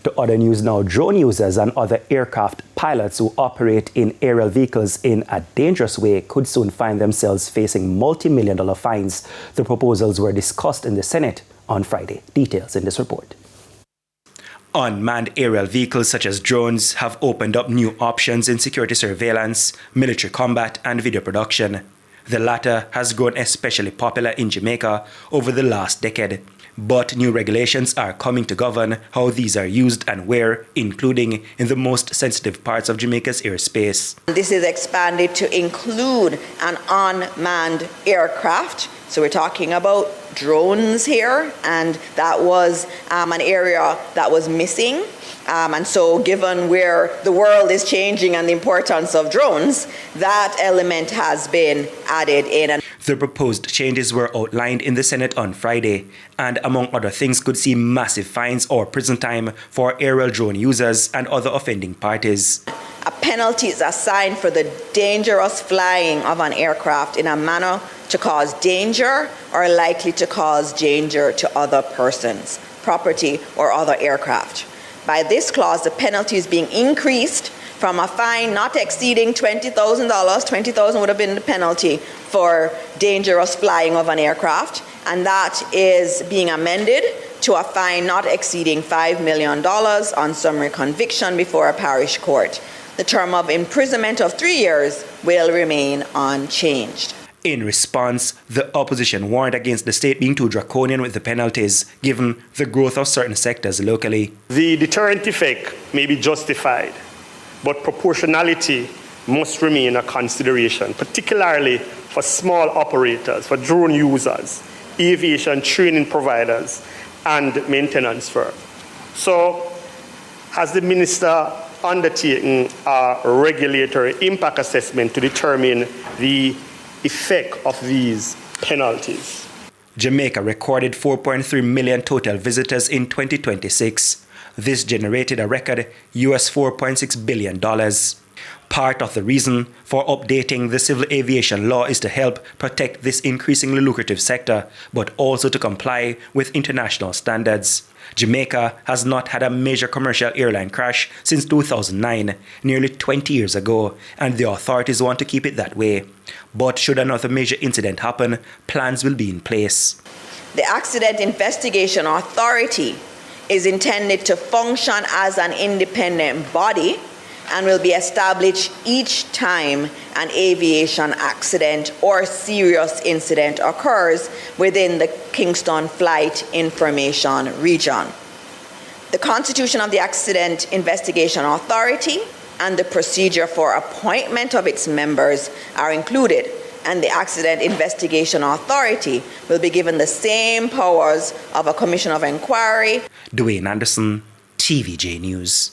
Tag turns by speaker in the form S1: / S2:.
S1: To other news now, drone users and other aircraft pilots who operate in aerial vehicles in a dangerous way could soon find themselves facing multi-million-dollar fines. The proposals were discussed in the Senate on Friday. Details in this report. Unmanned aerial vehicles such as drones have opened up new options in security surveillance, military combat, and video production. The latter has grown especially popular in Jamaica over the last decade. But new regulations are coming to govern how these are used and where, including in the most sensitive parts of Jamaica's airspace.
S2: This is expanded to include an unmanned aircraft. So we're talking about drones here, and that was an area that was missing. And so given where the world is changing and the importance of drones, that element has been added in.
S1: The proposed changes were outlined in the Senate on Friday and, among other things, could see massive fines or prison time for aerial drone users and other offending parties.
S2: A penalty is assigned for the dangerous flying of an aircraft in a manner to cause danger or likely to cause danger to other persons, property, or other aircraft. By this clause, the penalty is being increased from a fine not exceeding $20,000. $20,000 would have been the penalty for dangerous flying of an aircraft, and that is being amended to a fine not exceeding $5 million on summary conviction before a parish court. The term of imprisonment of 3 years will remain unchanged.
S1: In response, the opposition warned against the state being too draconian with the penalties, given the growth of certain sectors locally.
S3: The deterrent effect may be justified, but proportionality must remain a consideration, particularly for small operators, for drone users, aviation training providers, and maintenance firms. So, has the minister undertaken a regulatory impact assessment to determine the effect of these penalties?
S1: Jamaica recorded 4.3 million total visitors in 2026. This generated a record $4.6 billion. Part of the reason for updating the civil aviation law is to help protect this increasingly lucrative sector, but also to comply with international standards. Jamaica has not had a major commercial airline crash since 2009, nearly 20 years ago, and the authorities want to keep it that way. But should another major incident happen, plans will be in place.
S2: The Accident Investigation Authority is intended to function as an independent body and will be established each time an aviation accident or serious incident occurs within the Kingston Flight Information Region. The constitution of the Accident Investigation Authority and the procedure for appointment of its members are included, and the Accident Investigation Authority will be given the same powers of a commission of inquiry.
S1: Dwayne Anderson, TVJ News.